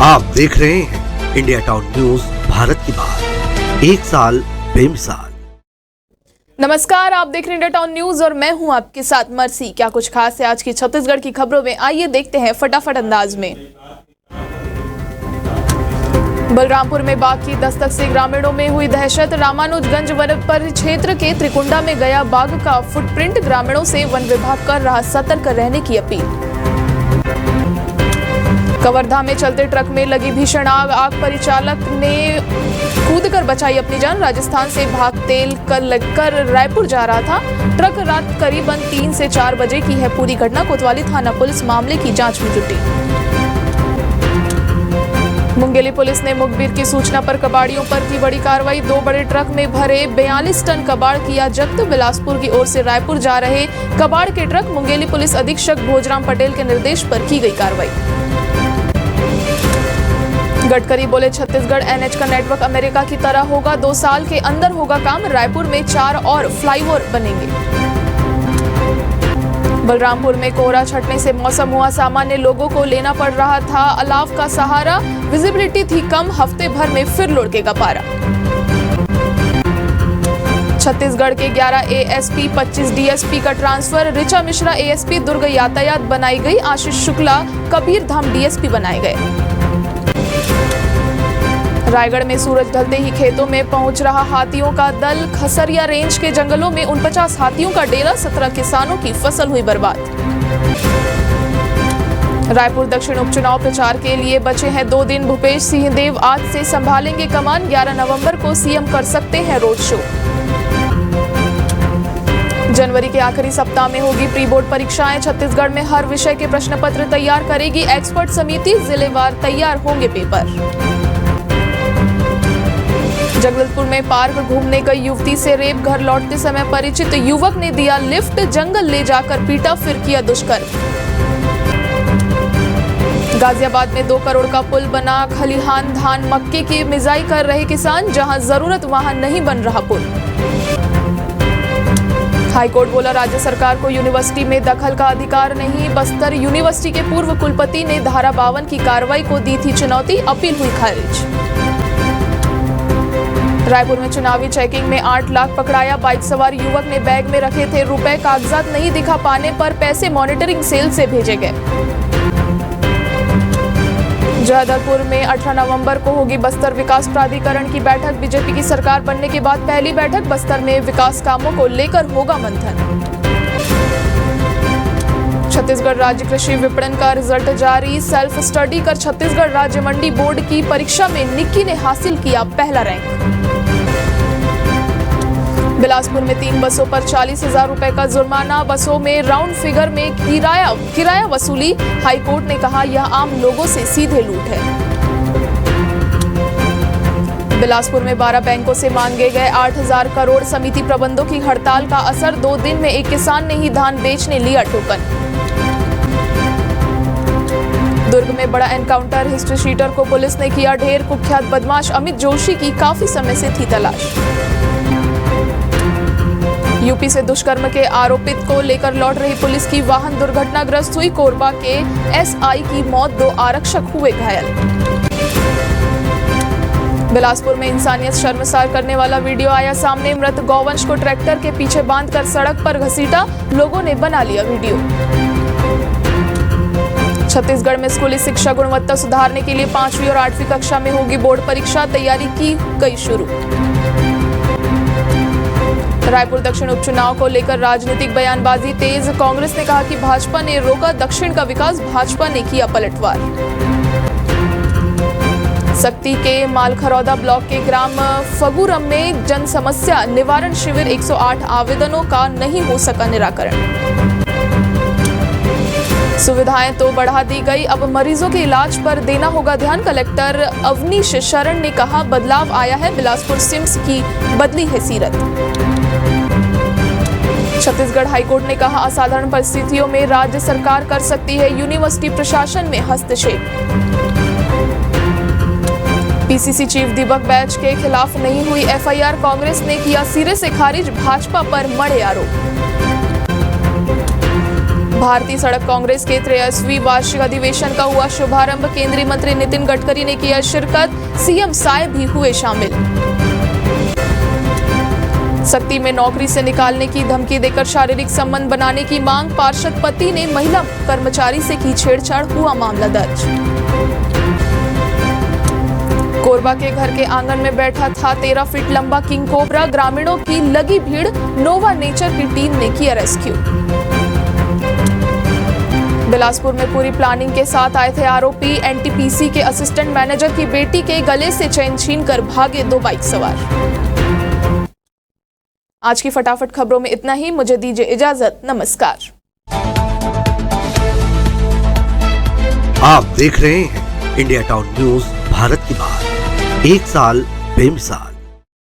आप देख रहे हैं इंडिया टाउन न्यूज, भारत की बात, एक साल बेमिसाल। नमस्कार, आप देख रहे हैं इंडिया टाउन न्यूज और मैं हूं आपके साथ मर्सी। क्या कुछ खास है आज की छत्तीसगढ़ की खबरों में, आइए देखते हैं फटाफट अंदाज में। बलरामपुर में बाघ की दस्तक से ग्रामीणों में हुई दहशत। रामानुजगंज वन परिक्षेत्र के त्रिकुंडा में गया बाघ का फुटप्रिंट। ग्रामीणों से वन विभाग कर रहा सतर्क रहने की अपील। कवर्धा में चलते ट्रक में लगी भीषण आग परिचालक ने कूदकर बचाई अपनी जान। राजस्थान से भाग तेल लेकर रायपुर जा रहा था। ट्रक रात करीबन 3 से 4 बजे की है पूरी घटना। कोतवाली थाना पुलिस मामले की जांच में जुटी। मुंगेली पुलिस ने मुखबिर की सूचना पर कबाड़ियों पर की बड़ी कार्रवाई। 2 बड़े ट्रक में भरे 42 टन कबाड़ किया जब्त। बिलासपुर की ओर से रायपुर जा रहे कबाड़ के ट्रक मुंगेली पुलिस अधीक्षक भोजराम पटेल के निर्देश पर की गई कार्रवाई। गडकरी बोले छत्तीसगढ़ एनएच का नेटवर्क अमेरिका की तरह होगा। 2 साल के अंदर होगा काम। रायपुर में 4 और फ्लाईओवर बनेंगे। बलरामपुर में कोहरा छटने से मौसम हुआ सामान्य। लोगों को लेना पड़ रहा था अलाव का सहारा। विजिबिलिटी थी कम, हफ्ते भर में फिर लुढ़केगा पारा। छत्तीसगढ़ के 11 एएसपी 25 डीएसपी का ट्रांसफर। ऋचा मिश्रा एएसपी दुर्ग यातायात बनाई गई। आशीष शुक्ला कबीरधाम डीएसपी बनाए गए। रायगढ़ में सूरज ढलते ही खेतों में पहुंच रहा हाथियों का दल। खसरिया रेंज के जंगलों में 49 हाथियों का डेरा। 17 किसानों की फसल हुई बर्बाद। रायपुर दक्षिण उपचुनाव प्रचार के लिए बचे हैं 2 दिन। भूपेश सिंह देव आज से संभालेंगे कमान। 11 नवंबर को सीएम कर सकते हैं रोड शो। जनवरी के आखिरी सप्ताह में होगी प्री बोर्ड परीक्षाएं। छत्तीसगढ़ में हर विषय के प्रश्न पत्र तैयार करेगी एक्सपर्ट समिति। जिलेवार तैयार होंगे पेपर। जगदलपुर में पार्क घूमने गई युवती से रेप। घर लौटते समय परिचित युवक ने दिया लिफ्ट। जंगल ले जाकर पीटा, फिर किया दुष्कर्म। गाजियाबाद में 2 करोड़ का पुल बना। खलिहान धान मक्के की मिजाई कर रहे किसान। जहां जरूरत वहां नहीं बन रहा पुल। हाईकोर्ट बोला राज्य सरकार को यूनिवर्सिटी में दखल का अधिकार नहीं। बस्तर यूनिवर्सिटी के पूर्व कुलपति ने धारा 52 की कार्रवाई को दी थी चुनौती। अपील हुई खारिज। रायपुर में चुनावी चेकिंग में 8 लाख पकड़ाया। बाइक सवार युवक ने बैग में रखे थे रुपए। कागजात नहीं दिखा पाने पर पैसे मॉनिटरिंग सेल से भेजे गए। जगदलपुर में 18 नवंबर को होगी बस्तर विकास प्राधिकरण की बैठक। बीजेपी की सरकार बनने के बाद पहली बैठक। बस्तर में विकास कामों को लेकर होगा मंथन। छत्तीसगढ़ राज्य कृषि विपणन का रिजल्ट जारी। सेल्फ स्टडी कर छत्तीसगढ़ राज्य मंडी बोर्ड की परीक्षा में निक्की ने हासिल किया पहला रैंक। बिलासपुर में 3 बसों पर 40,000 रुपए का जुर्माना। बसों में राउंड फिगर में किराया वसूली। हाईकोर्ट ने कहा यह आम लोगों से सीधे लूट है। बिलासपुर में 12 बैंकों से मांगे गए 8,000 करोड़। समिति प्रबंधों की हड़ताल का असर। 2 दिन में एक किसान ने ही धान बेचने लिया टोकन। दुर्ग में बड़ा एनकाउंटर। हिस्ट्री शीटर को पुलिस ने किया ढेर। कुख्यात बदमाश अमित जोशी की काफी समय से थी तलाश। यूपी से दुष्कर्म के आरोपित को लेकर लौट रही पुलिस की वाहन दुर्घटनाग्रस्त हुई। कोरबा के एसआई की मौत। 2 आरक्षक हुए घायल। बिलासपुर में इंसानियत शर्मसार करने वाला वीडियो आया सामने। मृत गौवंश को ट्रैक्टर के पीछे बांधकर सड़क पर घसीटा। लोगों ने बना लिया वीडियो। छत्तीसगढ़ में स्कूली शिक्षा गुणवत्ता सुधारने के लिए 5वीं और 8वीं कक्षा में होगी बोर्ड परीक्षा। तैयारी की गई शुरू। रायपुर दक्षिण उपचुनाव को लेकर राजनीतिक बयानबाजी तेज। कांग्रेस ने कहा कि भाजपा ने रोका दक्षिण का विकास। भाजपा ने किया पलटवार। सक्ती के मालखरौदा ब्लॉक के ग्राम फगुरम में जन समस्या निवारण शिविर। 108 आवेदनों का नहीं हो सका निराकरण। सुविधाएं तो बढ़ा दी गई, अब मरीजों के इलाज पर देना होगा ध्यान। कलेक्टर अवनीश शरण ने कहा बदलाव आया है। बिलासपुर सिम्स की बदली है सीरत। छत्तीसगढ़ हाईकोर्ट ने कहा असाधारण परिस्थितियों में राज्य सरकार कर सकती है यूनिवर्सिटी प्रशासन में हस्तक्षेप। पीसीसी चीफ दीपक बैच के खिलाफ नहीं हुई एफआईआर। कांग्रेस ने किया सिरे से खारिज। भाजपा पर मढ़े आरोप। भारतीय सड़क कांग्रेस के 83वीं वार्षिक अधिवेशन का हुआ शुभारंभ। केंद्रीय मंत्री नितिन गडकरी ने किया शिरकत, सीएम साय भी हुए शामिल। सत्ती में नौकरी से निकालने की धमकी देकर शारीरिक संबंध बनाने की मांग। पार्षद पति ने महिला कर्मचारी से की छेड़छाड़, हुआ मामला दर्ज। कोरबा के घर के आंगन में बैठा था 13 फीट लंबा किंग कोबरा। ग्रामीणों की लगी भीड़, नोवा नेचर की टीम ने किया रेस्क्यू। बिलासपुर में पूरी प्लानिंग के साथ आए थे आरोपी। एनटीपीसी के असिस्टेंट मैनेजर की बेटी के गले से चेन छीनकर भागे 2 बाइक सवार। आज की फटाफट खबरों में इतना ही। मुझे दीजिए इजाजत। नमस्कार। आप देख रहे हैं इंडिया टाउन न्यूज भारत की बात, एक साल बेमिसाल।